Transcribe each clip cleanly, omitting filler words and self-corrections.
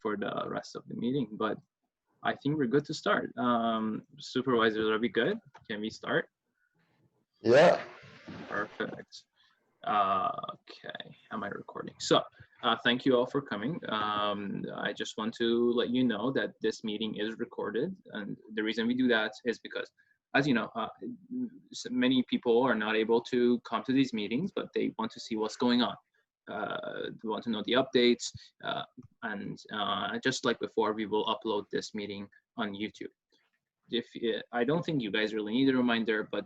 for the rest of the meeting, but I think we're good to start. Supervisors, are we good? Can we start? Yeah. Perfect. Okay, am I recording? So thank you all for coming. I just want to let you know that this meeting is recorded, and the reason we do that is because, as you know, many people are not able to come to these meetings, but they want to see what's going on. They want to know the updates, and just like before, we will upload this meeting on YouTube. I don't think you guys really need a reminder, but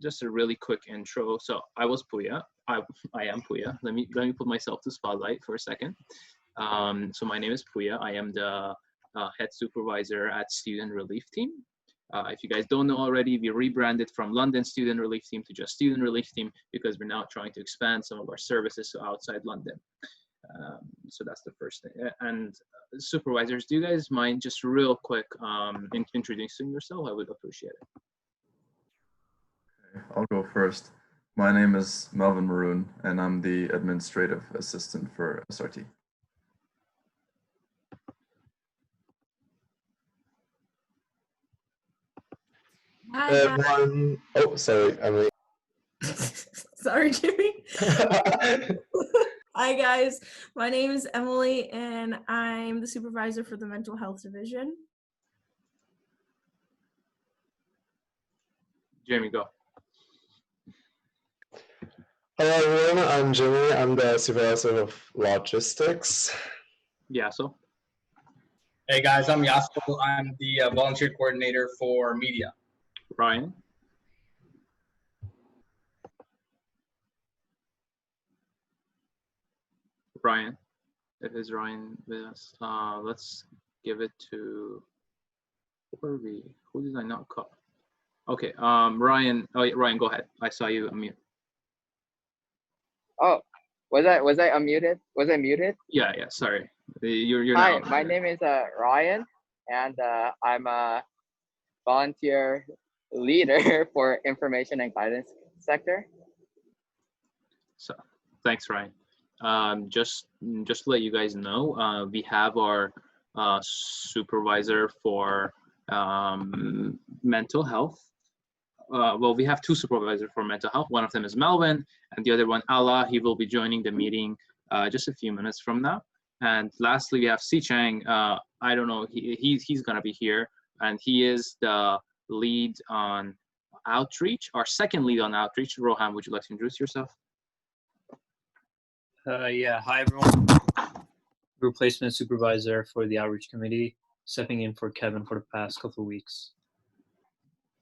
just a really quick intro. So I was Puya. I am Puya. Let me put myself to spotlight for a second. So my name is Puya. I am the head supervisor at Student Relief Team. If you guys don't know already, we rebranded from London Student Relief Team to just Student Relief Team because we're now trying to expand some of our services to outside London. So that's the first thing. And supervisors, do you guys mind just real quick introducing yourself? I would appreciate it. Okay, I'll go first. My name is Melvin Maroon, and I'm the administrative assistant for SRT. Hi, everyone. Oh, sorry, Emily. Sorry, Jimmy. Hi, guys. My name is Emily, and I'm the supervisor for the mental health division. Jamie, go. Hello, everyone. I'm Jimmy. I'm the supervisor of logistics. Yasso. Hey, guys. I'm Yasso. I'm the volunteer coordinator for media. Ryan. Ryan. It is Ryan with us. Let's give it to, who did I not call? Okay, Ryan. Oh, yeah, Ryan, go ahead. I saw you unmute. Oh, was I unmuted? Was I muted? Yeah, sorry. You're Hi, now. my name is Ryan, and I'm a volunteer leader for information and guidance sector. So, thanks, Ryan. Just to let you guys know, we have our supervisor for mental health. Well, we have two supervisors for mental health. One of them is Melvin, and the other one, Allah. He will be joining the meeting just a few minutes from now. And lastly, we have Si Chang. I don't know, he's gonna be here, and he is the lead on outreach, our second lead on outreach. Rohan, would you like to introduce yourself? Yeah, hi everyone. Replacement supervisor for the outreach committee, stepping in for Kevin for the past couple of weeks.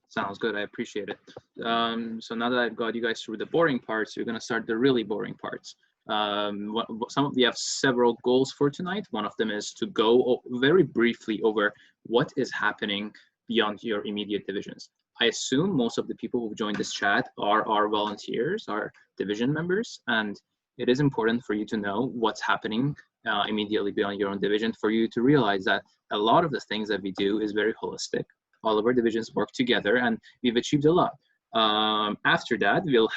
Sounds good, I appreciate it. So now that I've got you guys through the boring parts, we're gonna start the really boring parts. We have several goals for tonight. One of them is to go very briefly over what is happening beyond your immediate divisions. I assume most of the people who've joined this chat are our volunteers, our division members, and it is important for you to know what's happening immediately beyond your own division, for you to realize that a lot of the things that we do is very holistic. All of our divisions work together, and we've achieved a lot. After that, we'll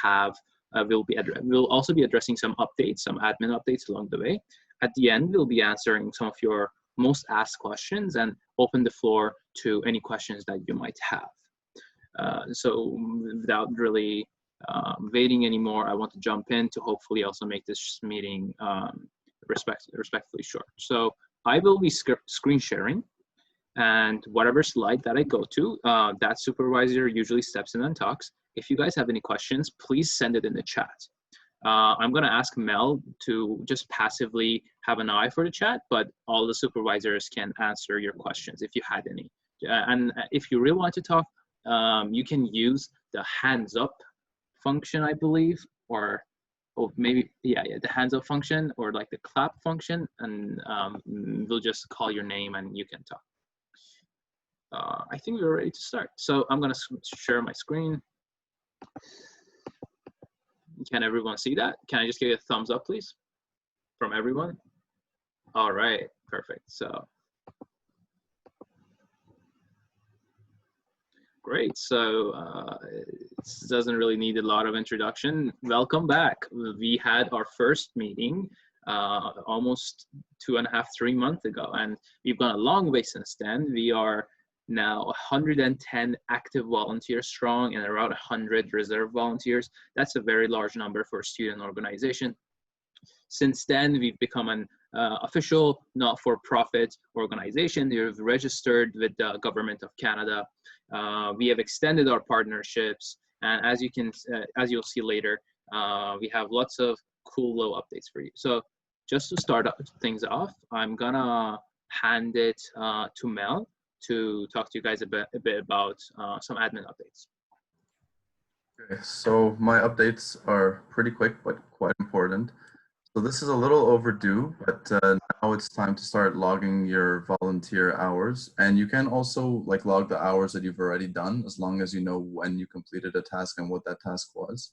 also be addressing some updates, some admin updates along the way. At the end, we'll be answering some of your most asked questions and open the floor to any questions that you might have. So without really waiting anymore, I want to jump in to hopefully also make this meeting respectfully short. So I will be screen sharing, and whatever slide that I go to, that supervisor usually steps in and talks. If you guys have any questions, please send it in the chat. I'm gonna ask Mel to just passively have an eye for the chat, but all the supervisors can answer your questions if you had any. And if you really want to talk, you can use the hands up function, I believe, or maybe, yeah, the hands up function, or like the clap function, and we'll just call your name and you can talk. I think we're ready to start. So I'm gonna share my screen. Can everyone see that? Can I just get a thumbs up, please, from everyone? All right, perfect. So great. So it doesn't really need a lot of introduction. Welcome back. We had our first meeting almost 2.5, 3 months ago. And we've gone a long way since then. We are now 110 active volunteers strong and around 100 reserve volunteers. That's a very large number for a student organization. Since then, we've become an official not-for-profit organization. We've registered with the Government of Canada. We have extended our partnerships, and as you'll see later, we have lots of cool little updates for you. So just to start things off, I'm gonna hand it to Mel to talk to you guys a bit about some admin updates. Okay, so my updates are pretty quick, but quite important. So this is a little overdue, but now it's time to start logging your volunteer hours. And you can also log the hours that you've already done, as long as you know when you completed a task and what that task was.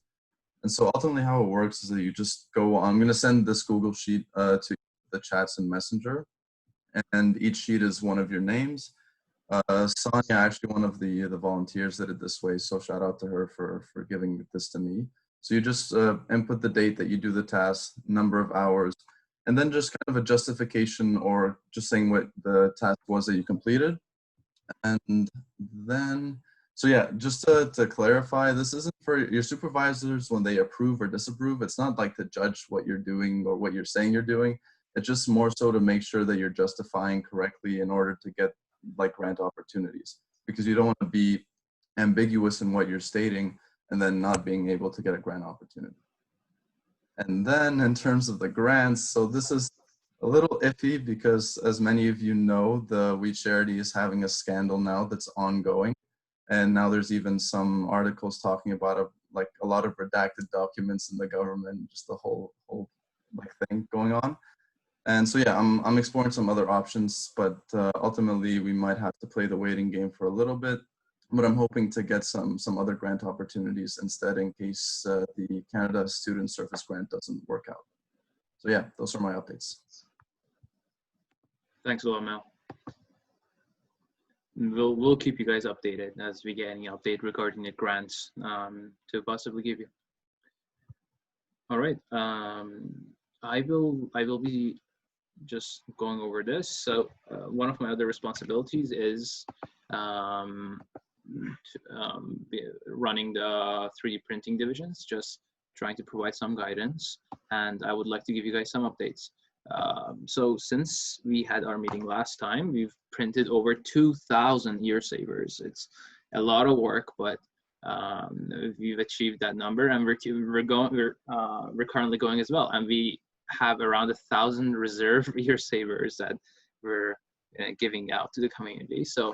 And so ultimately how it works is that you just go on. I'm going to send this Google Sheet to the chats and Messenger. And each sheet is one of your names. Sonia, actually one of the volunteers that did this way, so shout out to her for giving this to me. So you just input the date that you do the task, number of hours, and then just kind of a justification or just saying what the task was that you completed. And then, so yeah, just to clarify, this isn't for your supervisors when they approve or disapprove. It's not like to judge what you're doing or what you're saying you're doing. It's just more so to make sure that you're justifying correctly in order to get grant opportunities, because you don't want to be ambiguous in what you're stating and then not being able to get a grant opportunity. And then in terms of the grants, so this is a little iffy because, as many of you know, the We Charity is having a scandal now that's ongoing. And now there's even some articles talking about a lot of redacted documents in the government, just the whole thing going on. And so yeah, I'm exploring some other options, but ultimately we might have to play the waiting game for a little bit. But I'm hoping to get some other grant opportunities instead, in case the Canada Student Service Grant doesn't work out. So yeah, those are my updates. Thanks a lot, Mel. We'll keep you guys updated as we get any update regarding the grants to possibly give you. All right, I will be just going over this. So one of my other responsibilities is running the 3D printing divisions, just trying to provide some guidance, and I would like to give you guys some updates. So since we had our meeting last time, we've printed over 2,000 year savers. It's a lot of work, but we've achieved that number, and we're currently going as well, and we have around 1,000 reserve year savers that we're giving out to the community. So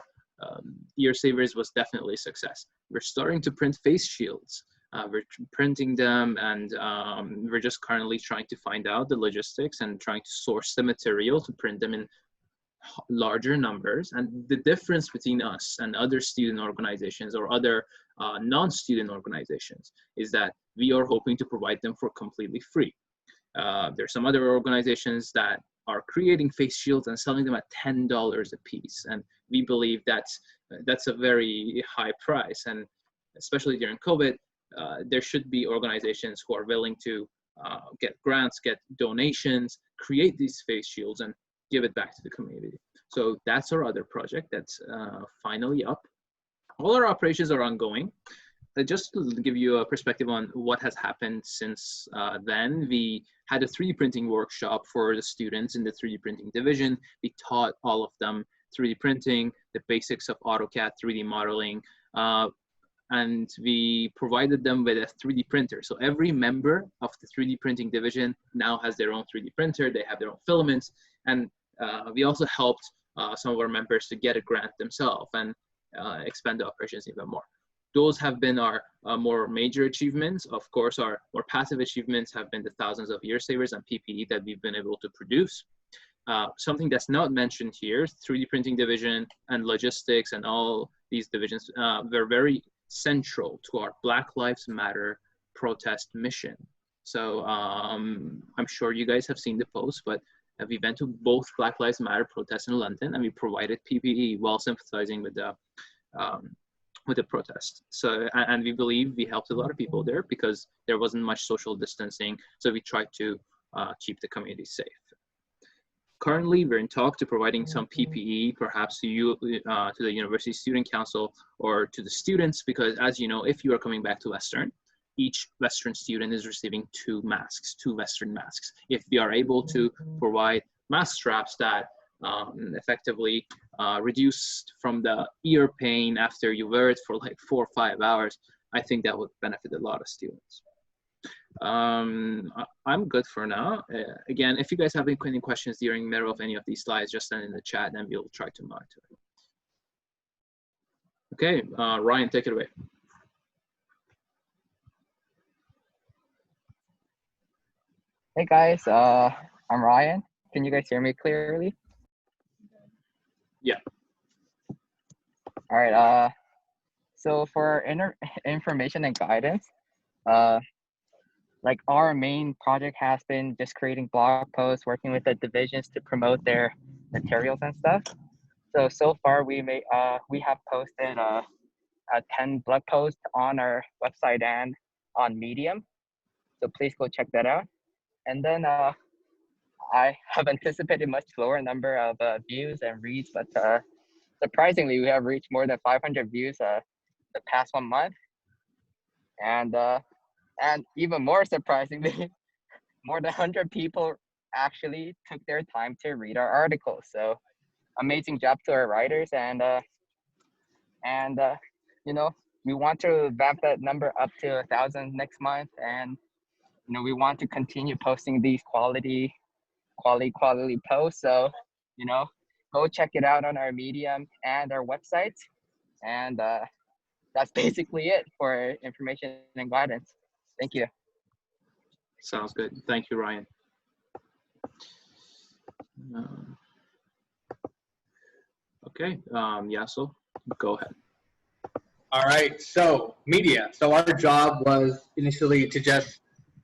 year savers was definitely a success. We're starting to print face shields. We're printing them, and we're just currently trying to find out the logistics and trying to source the material to print them in larger numbers. And the difference between us and other student organizations or other non-student organizations is that we are hoping to provide them for completely free. There's some other organizations that are creating face shields and selling them at $10 a piece, and we believe that's a very high price. And especially during COVID, there should be organizations who are willing to get grants, get donations, create these face shields, and give it back to the community. So that's our other project that's finally up. All our operations are ongoing. Just to give you a perspective on what has happened since then, we had a 3D printing workshop for the students in the 3D printing division. We taught all of them 3D printing, the basics of AutoCAD 3D modeling, and we provided them with a 3D printer. So every member of the 3D printing division now has their own 3D printer. They have their own filaments, and we also helped some of our members to get a grant themselves and expand the operations even more. Those have been our more major achievements. Of course, our more passive achievements have been the thousands of year savers and PPE that we've been able to produce. Something that's not mentioned here, 3D printing division and logistics and all these divisions, they're very central to our Black Lives Matter protest mission. So I'm sure you guys have seen the post, but we went to both Black Lives Matter protests in London, and we provided PPE while sympathizing with the protest. So, and we believe we helped a lot of people there because there wasn't much social distancing. So we tried to keep the community safe. Currently, we're in talk to providing some PPE, perhaps to the University Student Council or to the students, because as you know, if you are coming back to Western, each Western student is receiving two Western masks. If we are able to provide mask straps that effectively reduced from the ear pain after you wear it for like 4 or 5 hours, I think that would benefit a lot of students. I'm good for now. Again, if you guys have any questions during middle of any of these slides, just send in the chat and we'll try to monitor it. Okay, Ryan, take it away. Hey guys, I'm Ryan. Can you guys hear me clearly? Yeah. All right. So for information and guidance, like our main project has been just creating blog posts, working with the divisions to promote their materials and stuff. So far we have posted 10 blog posts on our website and on Medium. So please go check that out. And then I have anticipated much lower number of views and reads, but surprisingly, we have reached more than 500 views the past 1 month. And even more surprisingly, more than 100 people actually took their time to read our articles. So amazing job to our writers. And you know, we want to ramp that number up to 1,000 next month. And, you know, we want to continue posting these quality posts. So, you know, go check it out on our Medium and our website. And that's basically it for information and guidance. Thank you. Sounds good. Thank you, Ryan. Okay, Yasso, go ahead. All right, so media. So our job was initially to just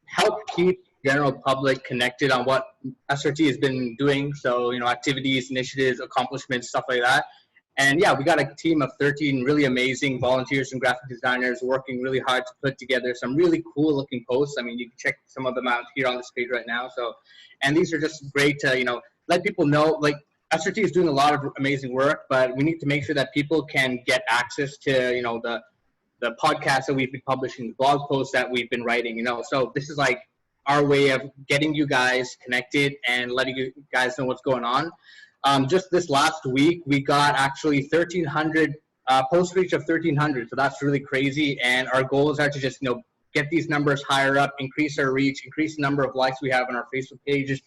help keep general public connected on what SRT has been doing. So, you know, activities, initiatives, accomplishments, stuff like that. And yeah, we got a team of 13 really amazing volunteers and graphic designers working really hard to put together some really cool looking posts. I mean, you can check some of them out here on this page right now. So, and these are just great to, you know, let people know, like, SRT is doing a lot of amazing work, but we need to make sure that people can get access to, you know, the podcasts that we've been publishing, the blog posts that we've been writing, you know. So this is like our way of getting you guys connected and letting you guys know what's going on. Just this last week, we got actually 1,300 post reach of 1,300. So that's really crazy. And our goals are to just, you know, get these numbers higher up, increase our reach, increase the number of likes we have on our Facebook pages,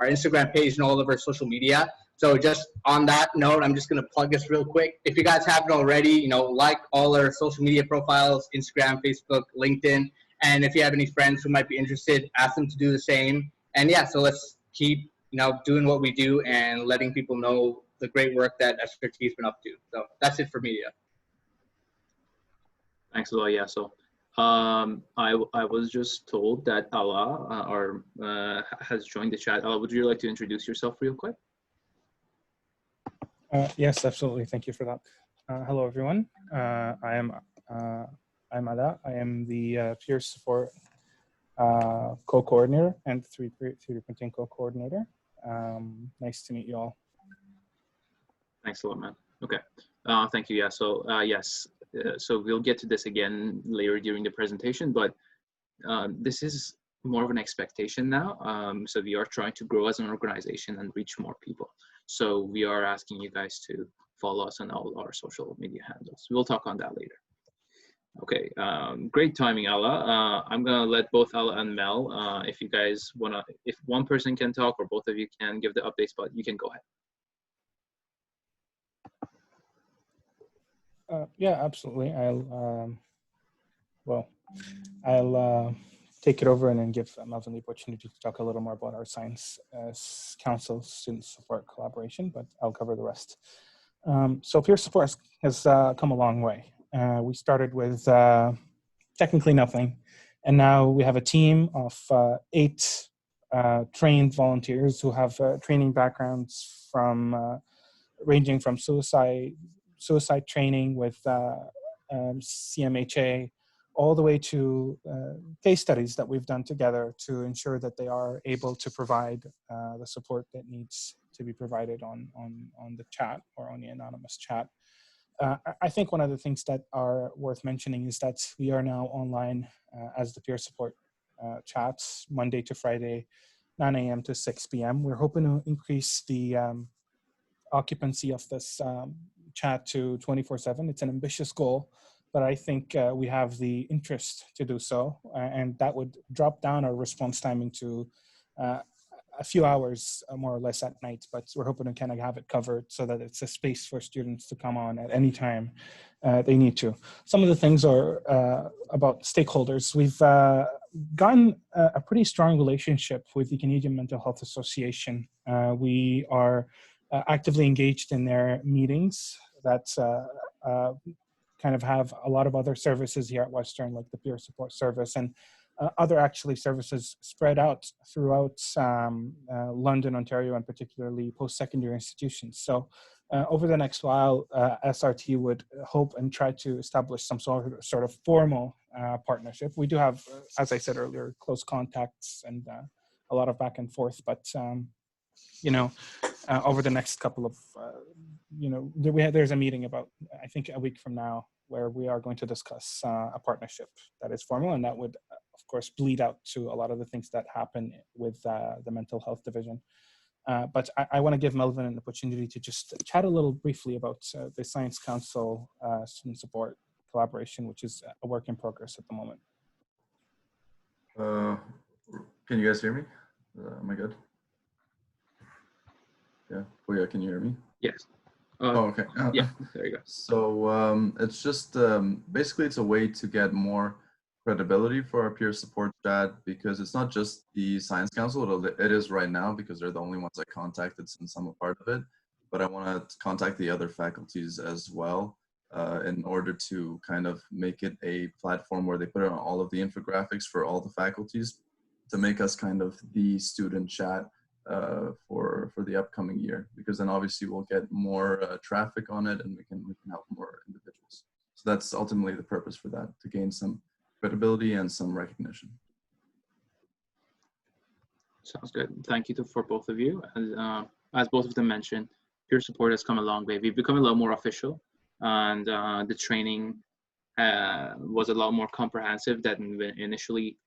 our Instagram page, and all of our social media. So just on that note, I'm just going to plug this real quick. If you guys haven't already, you know, like all our social media profiles, Instagram, Facebook, LinkedIn. And if you have any friends who might be interested, ask them to do the same. And yeah, so let's keep, you know, doing what we do and letting people know the great work that SRT has been up to. So that's it for media. Thanks a lot, Yasso. I was just told that Allah has joined the chat. Allah, would you like to introduce yourself real quick? Yes, absolutely. Thank you for that. Hello, everyone. I'm Ada. I am the peer support co-coordinator and 3D printing co-coordinator. Nice to meet you all. Thanks a lot, man. Okay. Thank you. Yeah. So yes. So we'll get to this again later during the presentation, but this is more of an expectation now. So we are trying to grow as an organization and reach more people. So we are asking you guys to follow us on all our social media handles. We'll talk on that later. Okay, great timing, Allah. I'm gonna let both Allah and Mel, if you guys wanna, if one person can talk or both of you can give the updates, but you can go ahead. Yeah, absolutely. I'll take it over and then give Melvin the opportunity to talk a little more about our Science Council Student Support Collaboration, but I'll cover the rest. So peer support has come a long way. We started with technically nothing, and now we have a team of 8 trained volunteers who have training backgrounds from ranging from suicide training with CMHA all the way to case studies that we've done together to ensure that they are able to provide the support that needs to be provided on the chat or on the anonymous chat. I think one of the things that are worth mentioning is that we are now online as the peer support chats Monday to Friday, 9 a.m. to 6 p.m. We're hoping to increase the occupancy of this chat to 24/7. It's an ambitious goal, but I think we have the interest to do so, and that would drop down our response timing to a few hours more or less at night, but we're hoping to kind of have it covered so that it's a space for students to come on at any time they need to. Some of the things are about stakeholders. We've gotten a pretty strong relationship with the Canadian Mental Health Association. We are actively engaged in their meetings that kind of have a lot of other services here at Western, like the peer support service and other actually services spread out throughout London, Ontario, and particularly post-secondary institutions. So over the next while, SRT would hope and try to establish some sort of formal partnership. We do have, as I said earlier, close contacts and a lot of back and forth, but you know, over the next couple of, you know, there's a meeting about, I think, a week from now, where we are going to discuss a partnership that is formal, and that would, of course, bleed out to a lot of the things that happen with the mental health division. But I want to give Melvin an opportunity to just chat a little briefly about the Science Council student support collaboration, which is a work in progress at the moment. Can you guys hear me? Am I good? Yeah. Oh yeah, can you hear me? Yes. Oh, okay. Yeah, there you go. So it's just basically it's a way to get more credibility for our peer support chat, because it's not just the Science Council. It is right now because they're the only ones I contacted since I'm a part of it. But I want to contact the other faculties as well in order to kind of make it a platform where they put on all of the infographics for all the faculties to make us kind of the student chat for the upcoming year, because then obviously we'll get more traffic on it and we can help more individuals. So that's ultimately the purpose for that, to gain some credibility and some recognition. Sounds good. Thank you for both of you. As both of them mentioned, peer support has come a long way. We've become a lot more official, and the training was a lot more comprehensive than initially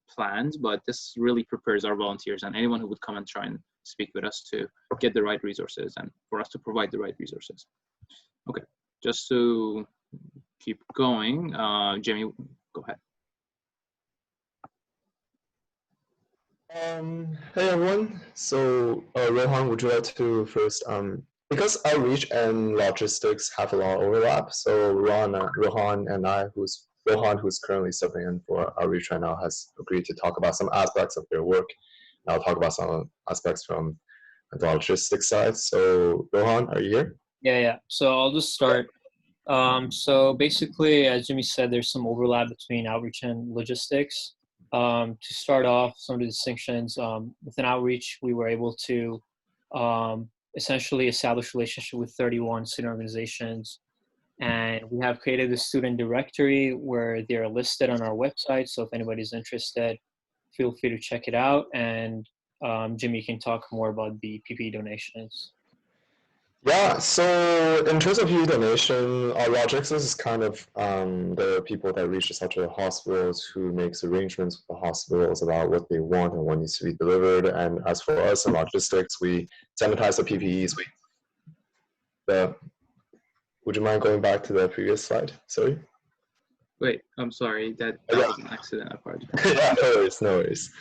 planned, but this really prepares our volunteers and anyone who would come and try and speak with us to get the right resources and for us to provide the right resources. Okay, just to keep going, Jimmy, go ahead. Hey everyone. So Rohan, would you like to first, because outreach and logistics have a lot of overlap, so Rohan and I, Rohan, who's currently subbing in for outreach right now, has agreed to talk about some aspects of their work. And I'll talk about some aspects from the logistics side. So Rohan, are you here? Yeah. So I'll just start. So basically, as Jimmy said, there's some overlap between outreach and logistics. To start off, some of the distinctions, within outreach, we were able to essentially establish a relationship with 31 student organizations. And we have created a student directory where they're listed on our website. So if anybody's interested, feel free to check it out. And Jimmy can talk more about the PPE donations. Yeah, so in terms of PPE donation, our logistics is kind of the people that reach out to the hospitals, who makes arrangements with the hospitals about what they want and what needs to be delivered. And as for us in logistics, we sanitize the PPEs. Would you mind going back to the previous slide? Sorry. Wait, I'm sorry. That was an accident. Apologize. Yeah, no worries.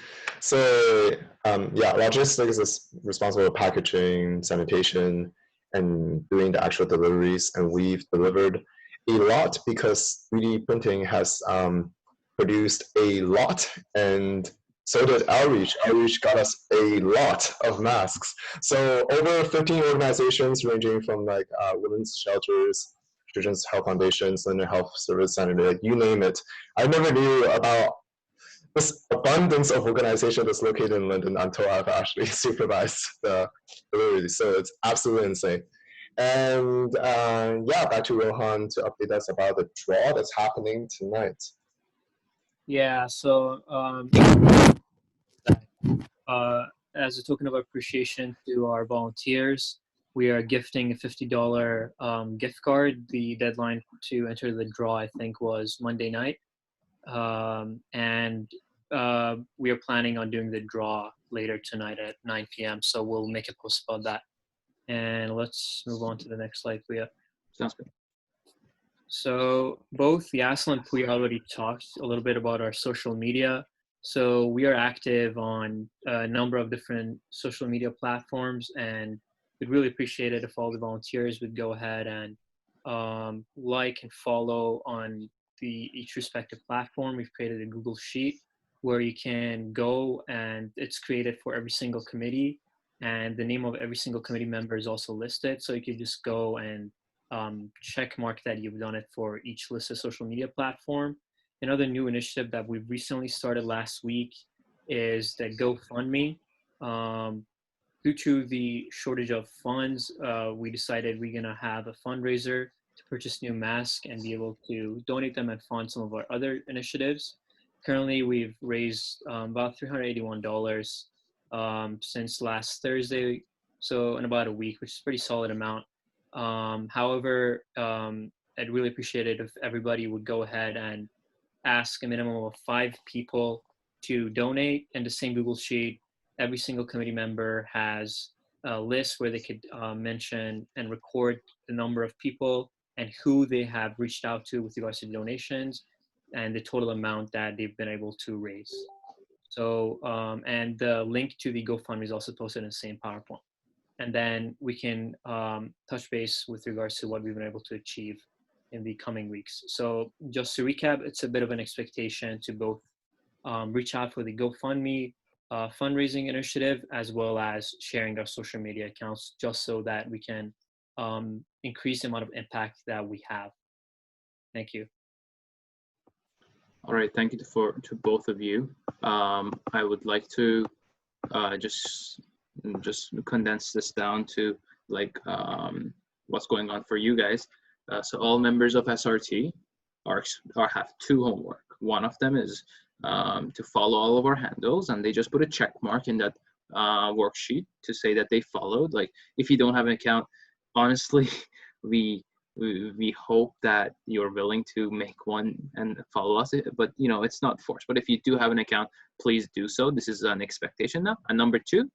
So yeah, logistics is responsible for packaging, sanitation, and doing the actual deliveries. And we've delivered a lot because 3D printing has produced a lot, and so did outreach. Outreach got us a lot of masks. So over 15 organizations ranging from like women's shelters, Children's Health Foundations, London Health Service Center, you name it. I never knew about this abundance of organizations that's located in London until I've actually supervised the delivery. So it's absolutely insane. And yeah, back to Rohan to update us about the draw that's happening tonight. Yeah, so as a token of appreciation to our volunteers, we are gifting a $50 gift card. The deadline to enter the draw, I think, was Monday night. And we are planning on doing the draw later tonight at 9 p.m. So we'll make a post about that. And let's move on to the next slide, Puya. Sounds good. So both Yassel and Puya already talked a little bit about our social media. So we are active on a number of different social media platforms, and we'd really appreciate it if all the volunteers would go ahead and like and follow on each respective platform. We've created a Google Sheet where you can go, and it's created for every single committee, and the name of every single committee member is also listed. So you can just go and check mark that you've done it for each listed social media platform. Another new initiative that we've recently started last week is the GoFundMe. Due to the shortage of funds, we decided we're gonna have a fundraiser to purchase new masks and be able to donate them and fund some of our other initiatives. Currently, we've raised about $381 since last Thursday, so in about a week, which is a pretty solid amount. However, I'd really appreciate it if everybody would go ahead and ask a minimum of 5 people to donate. In the same Google Sheet, every single committee member has a list where they could mention and record the number of people and who they have reached out to with regards to donations and the total amount that they've been able to raise. So, and the link to the GoFundMe is also posted in the same PowerPoint. And then we can touch base with regards to what we've been able to achieve in the coming weeks. So just to recap, it's a bit of an expectation to both reach out for the GoFundMe fundraising initiative, as well as sharing our social media accounts, just so that we can increase the amount of impact that we have. Thank you. All right, thank you to both of you. I would like to just condense this down to like what's going on for you guys. So all members of SRT have 2 homework. One of them is to follow all of our handles, and they just put a check mark in that worksheet to say that they followed. Like if you don't have an account, honestly, we hope that you're willing to make one and follow us, but you know, it's not forced. But if you do have an account, please do so. This is an expectation now. And number 2,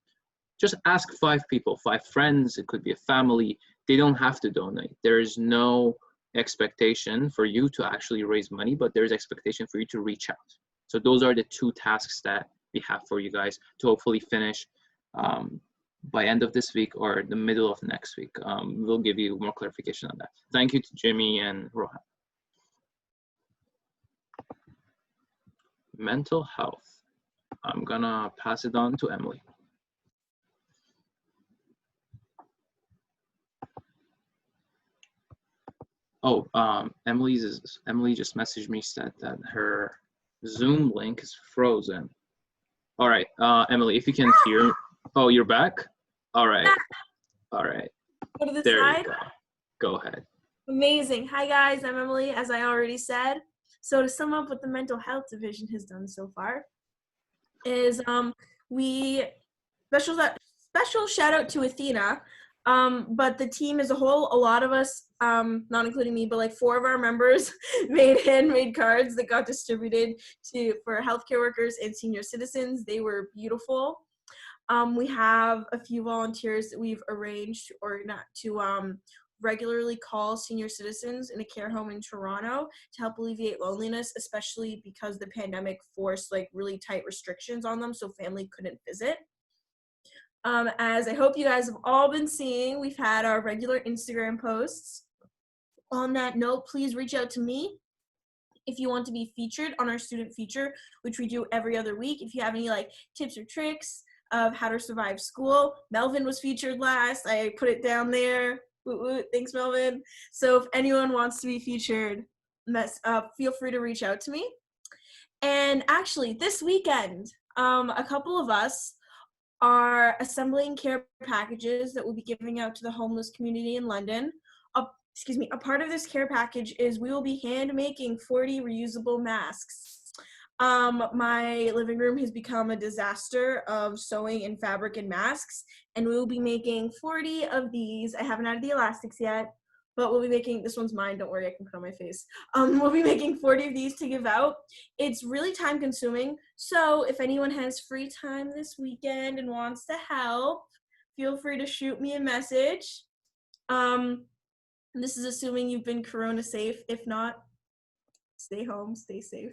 just ask 5 people, 5 friends. It could be a family. They don't have to donate. There is no expectation for you to actually raise money, but there's expectation for you to reach out. So those are the 2 tasks that we have for you guys to hopefully finish by end of this week or the middle of next week. We'll give you more clarification on that. Thank you to Jimmy and Rohan. Mental health. I'm gonna pass it on to Emily. Oh, Emily just messaged me, said that her Zoom link is frozen. All right, Emily, if you can hear. Oh, you're back? All right. All right. Go to the There side. you go. Go ahead. Amazing. Hi guys, I'm Emily, as I already said. So to sum up what the mental health division has done so far is we special shout out to Athena, but the team as a whole, a lot of us, not including me, but like 4 of our members made handmade cards that got distributed for healthcare workers and senior citizens. They were beautiful. We have a few volunteers that we've arranged or not to regularly call senior citizens in a care home in Toronto to help alleviate loneliness, especially because the pandemic forced like really tight restrictions on them, so family couldn't visit. As I hope you guys have all been seeing, we've had our regular Instagram posts. On that note, please reach out to me if you want to be featured on our student feature, which we do every other week. If you have any like tips or tricks of how to survive school. Melvin was featured last. I put it down there. Woot woot. Thanks, Melvin. So if anyone wants to be featured, feel free to reach out to me. And actually, this weekend, a couple of us are assembling care packages that we'll be giving out to the homeless community in London. A part of this care package is we will be hand making 40 reusable masks. My living room has become a disaster of sewing and fabric and masks, and we will be making 40 of these. I haven't added the elastics yet, but we'll be making, this one's mine, don't worry, I can put on my face. We'll be making 40 of these to give out. It's really time consuming, so if anyone has free time this weekend and wants to help, feel free to shoot me a message. This is assuming you've been corona safe. If not, stay home, stay safe.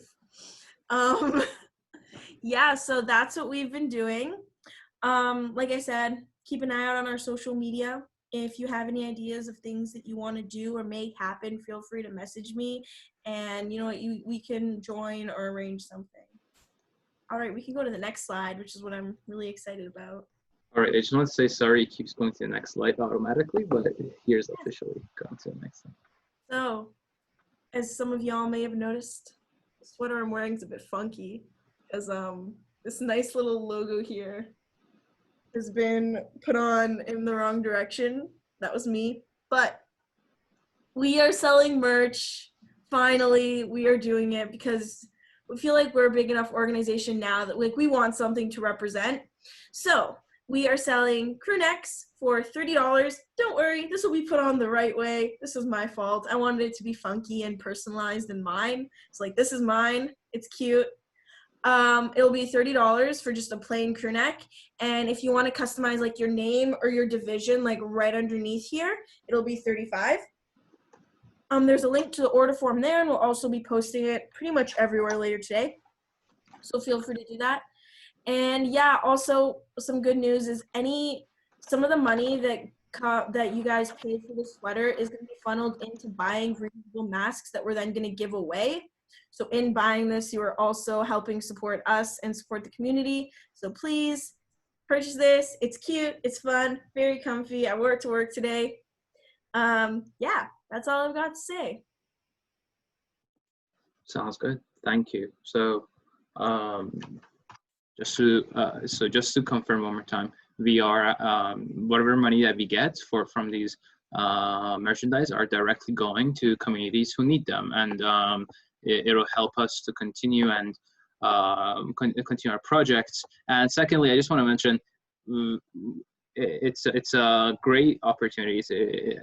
Yeah, so that's what we've been doing. Like I said, keep an eye out on our social media. If you have any ideas of things that you want to do or make happen, feel free to message me, and you know what, we can join or arrange something. All right, we can go to the next slide, which is what I'm really excited about. All right, I just want to say sorry, it keeps going to the next slide automatically, but here's officially going to the next slide. So, as some of y'all may have noticed, the sweater I'm wearing is a bit funky, because this nice little logo here has been put on in the wrong direction. That was me. But we are selling merch. Finally, we are doing it because we feel like we're a big enough organization now that we want something to represent. So we are selling crew necks for $30. Don't worry, this will be put on the right way. This is my fault. I wanted it to be funky and personalized and mine. It's like, this is mine. It's cute. It'll be $30 for just a plain crew neck. And if you want to customize like your name or your division, like right underneath here, it'll be $35. There's a link to the order form there, and we'll also be posting it pretty much everywhere later today. So feel free to do that. And yeah, also some good news is some of the money that you guys paid for the sweater is going to be funneled into buying reusable masks that we're then going to give away. So in buying this, you are also helping support us and support the community. So please purchase this. It's cute. It's fun. Very comfy. I wore it to work today. Yeah, that's all I've got to say. Sounds good. Thank you. So, just to confirm one more time, we are whatever money that we get from these merchandise are directly going to communities who need them, and it'll help us to continue and continue our projects. And secondly, I just want to mention it's a great opportunity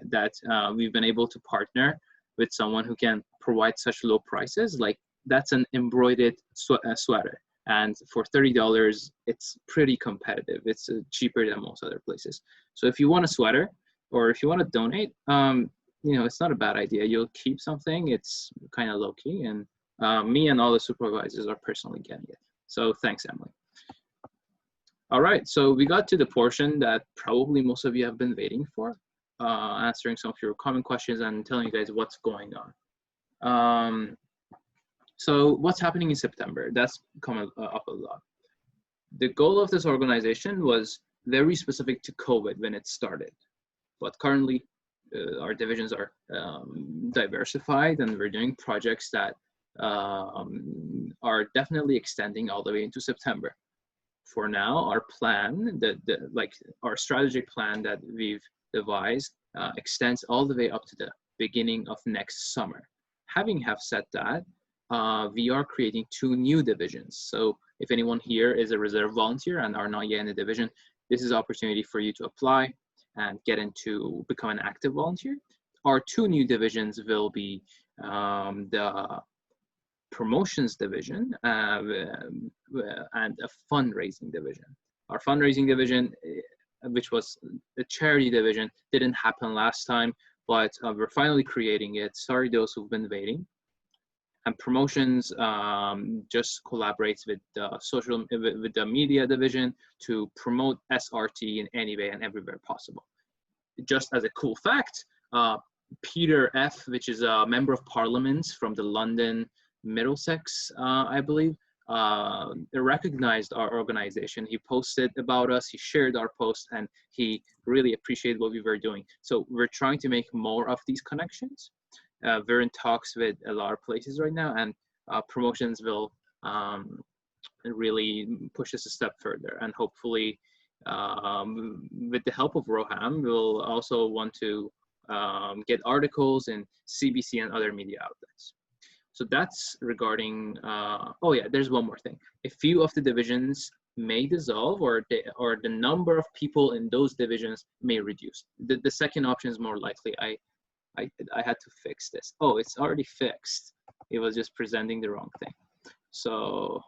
that we've been able to partner with someone who can provide such low prices. Like, that's an embroidered sweater, and for $30 it's pretty competitive. It's cheaper than most other places. So if you want a sweater, or if you want to donate, you know, it's not a bad idea. You'll keep something. It's kind of low-key, and me and all the supervisors are personally getting it. So thanks, Emily. All right, so we got to the portion that probably most of you have been waiting for, answering some of your common questions and telling you guys what's going on. So what's happening in September? That's come up a lot. The goal of this organization was very specific to COVID when it started, but currently our divisions are diversified, and we're doing projects that are definitely extending all the way into September. For now, our plan, our strategic plan that we've devised extends all the way up to the beginning of next summer. Having said that, we are creating 2 new divisions. So if anyone here is a reserve volunteer and are not yet in a division, this is an opportunity for you to apply and become an active volunteer. Our 2 new divisions will be the promotions division and a fundraising division. Our fundraising division, which was the charity division, didn't happen last time, but we're finally creating it. Sorry those who've been waiting. And promotions just collaborates with the media division to promote SRT in any way and everywhere possible. Just as a cool fact, Peter F., which is a member of parliament from the London Middlesex, I believe, recognized our organization. He posted about us, he shared our post, and he really appreciated what we were doing. So we're trying to make more of these connections. We're in talks with a lot of places right now, and promotions will really push us a step further. And hopefully With the help of Roham, we'll also want to get articles in CBC and other media outlets. So that's regarding, oh yeah, there's one more thing. A few of the divisions may dissolve, or the number of people in those divisions may reduce. The second option is more likely. I had to fix this. Oh, it's already fixed. It was just presenting the wrong thing. So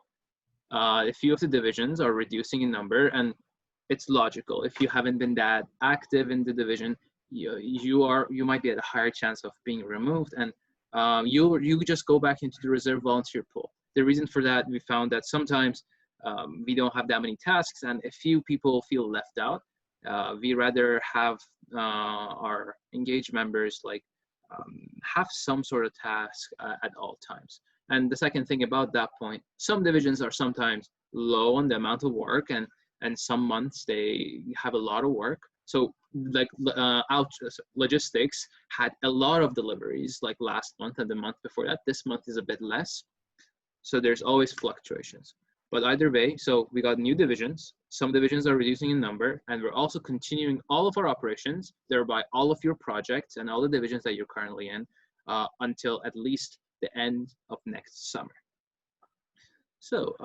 a few of the divisions are reducing in number, and it's logical. If you haven't been that active in the division, you might be at a higher chance of being removed, and you just go back into the reserve volunteer pool. The reason for that, we found that sometimes we don't have that many tasks, and a few people feel left out. We rather have our engaged members like have some sort of task at all times. And the second thing about that point, some divisions are sometimes low on the amount of work, and some months they have a lot of work. So like logistics had a lot of deliveries like last month and the month before that. This month is a bit less. So there's always fluctuations. But either way, so we got new divisions. Some divisions are reducing in number, and we're also continuing all of our operations, thereby all of your projects and all the divisions that you're currently in until at least the end of next summer. So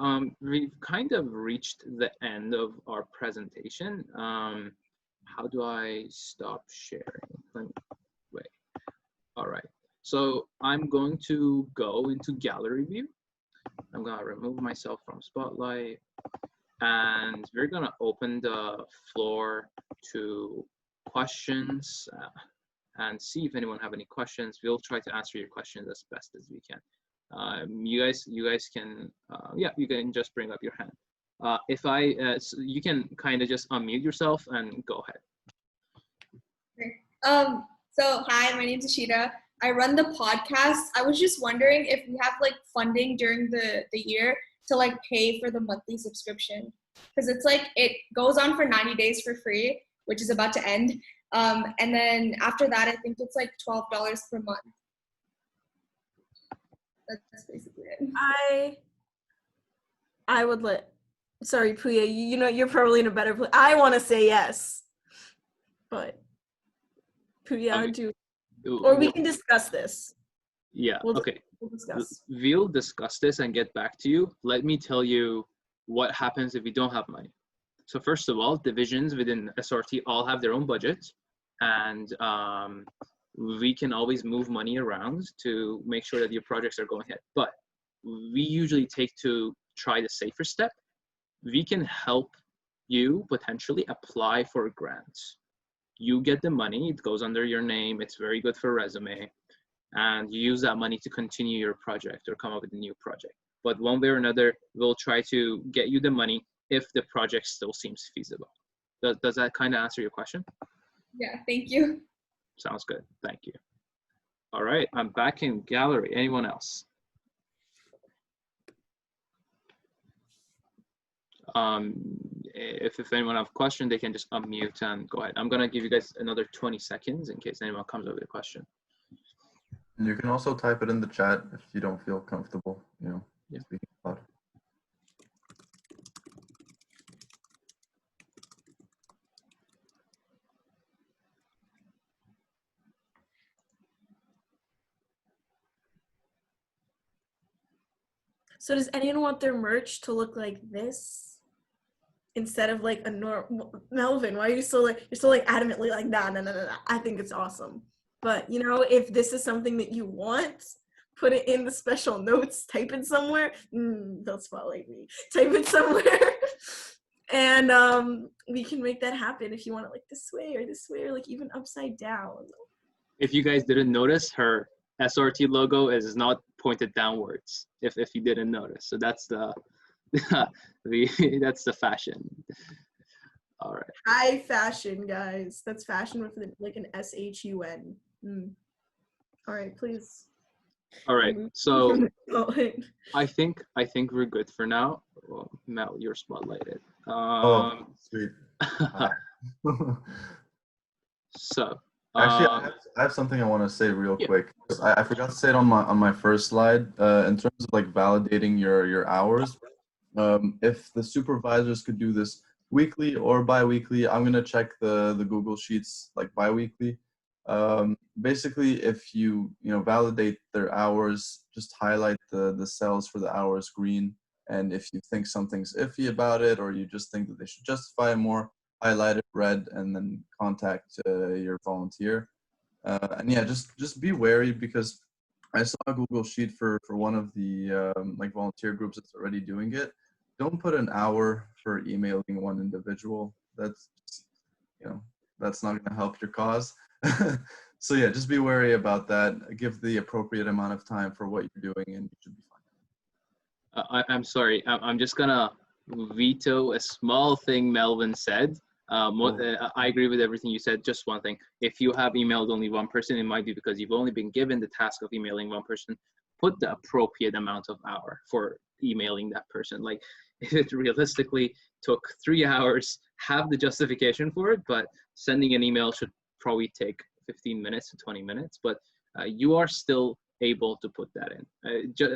we've kind of reached the end of our presentation. How do I stop sharing? Wait. All right. So I'm going to go into gallery view. I'm going to remove myself from Spotlight, and we're going to open the floor to questions and see if anyone have any questions. We'll try to answer your questions as best as we can. You guys can, yeah, you can just bring up your hand. So you can kind of just unmute yourself and go ahead. So hi, my name's Ashita. I run the podcast. I was just wondering if we have like funding during the year to like pay for the monthly subscription, because it's like it goes on for 90 days for free, which is about to end. And then after that, I think it's like $12 per month. That's basically it. I would let, sorry, Puya, you know, you're probably in a better place. I want to say yes, but Puya, or we can discuss this. Yeah, okay. We'll discuss. We'll discuss this and get back to you. Let me tell you what happens if we don't have money. So first of all, divisions within SRT all have their own budgets, and we can always move money around to make sure that your projects are going ahead. But we usually take to try the safer step. We can help you potentially apply for grants. You get the money, it goes under your name, it's very good for resume, and you use that money to continue your project or come up with a new project. But one way or another, we'll try to get you the money if the project still seems feasible. Does that kind of answer your question? Yeah, thank you. Sounds good, thank you. All right, I'm back in gallery. Anyone else? If anyone have a question, they can just unmute and go ahead. I'm gonna give you guys another 20 seconds in case anyone comes up with a question. And you can also type it in the chat if you don't feel comfortable, you know, speaking loud. So does anyone want their merch to look like this instead of like a normal? Melvin, why are you so like, you're so like adamantly like, nah, I think it's awesome. But you know, if this is something that you want, put it in the special notes, type it somewhere. Don't spotlight me. Type it somewhere. And we can make that happen if you want it like this way or like even upside down. If you guys didn't notice, her SRT logo is not pointed downwards, if you didn't notice. So that's the that's the fashion. All right. High fashion, guys. That's fashion with like an SHUN. All right, please. All right. So I think we're good for now. Well, Mel, you're spotlighted. Oh, sweet. So actually, I have something I want to say real quick. I forgot to say it on my first slide. In terms of like validating your hours, if the supervisors could do this weekly or bi-weekly. I'm gonna check the Google Sheets like bi-weekly. Basically, if you validate their hours, just highlight the cells for the hours green. And if you think something's iffy about it, or you just think that they should justify more, highlight it red, and then contact your volunteer. And yeah, just be wary, because I saw a Google Sheet for one of the like volunteer groups that's already doing it. Don't put an hour for emailing one individual. That's just, that's not going to help your cause. So yeah, just be wary about that. Give the appropriate amount of time for what you're doing, and you should be fine. I'm sorry. I'm just gonna veto a small thing Melvin said. I agree with everything you said. Just one thing: if you have emailed only one person, it might be because you've only been given the task of emailing one person. Put the appropriate amount of hour for emailing that person. Like, if it realistically took 3 hours, have the justification for it. But sending an email should probably take 15 minutes to 20 minutes. But you are still able to put that in.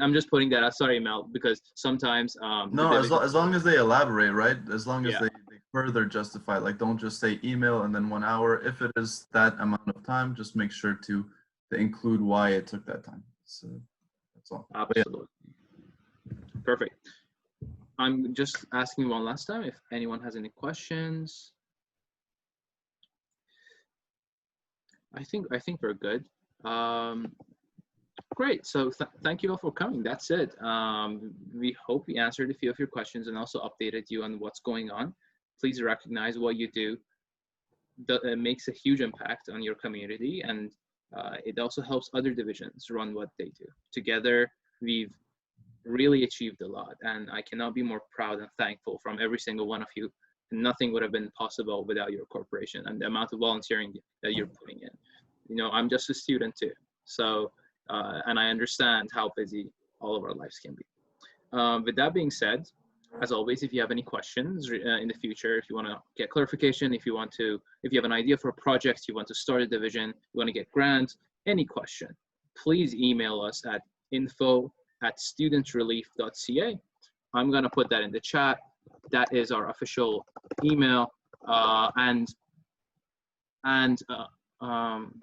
I'm just putting that out. Sorry, Mel, because sometimes no, as long as they elaborate, right? As long as yeah. they further justify, like, don't just say email and then 1 hour. If it is that amount of time, just make sure to include why it took that time. So that's all. Absolutely. Perfect. I'm just asking one last time if anyone has any questions. I think we're good. Great. So thank you all for coming. That's it. We hope we answered a few of your questions and also updated you on what's going on. Please recognize what you do. It makes a huge impact on your community, and it also helps other divisions run what they do. Together, we've really achieved a lot, and I cannot be more proud and thankful from every single one of you. Nothing would have been possible without your cooperation and the amount of volunteering that you're putting in. I'm just a student too, so and I understand how busy all of our lives can be. With that being said, as always, if you have any questions in the future, if you want to get clarification, if you have an idea for a project, you want to start a division, you want to get grants, any question, please email us at info@studentrelief.ca. I'm going to put that in the chat. That is our official email.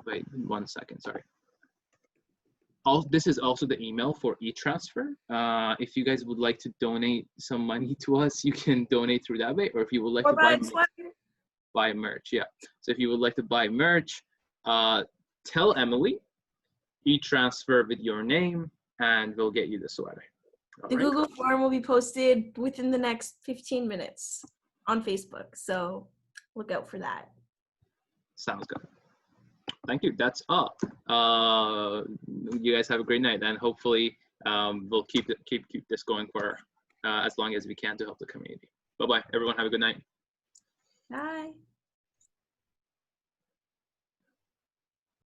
Wait 1 second, sorry. This is also the email for e-transfer. If you guys would like to donate some money to us, you can donate through that way. Or if you would like to buy merch, yeah. So if you would like to buy merch, tell Emily, e-transfer with your name, and we'll get you the sweater. All the right? Google form will be posted within the next 15 minutes on Facebook. So look out for that. Sounds good. Thank you. That's all. You guys have a great night, and hopefully we'll keep this going for as long as we can to help the community. Bye-bye. Everyone have a good night. Bye.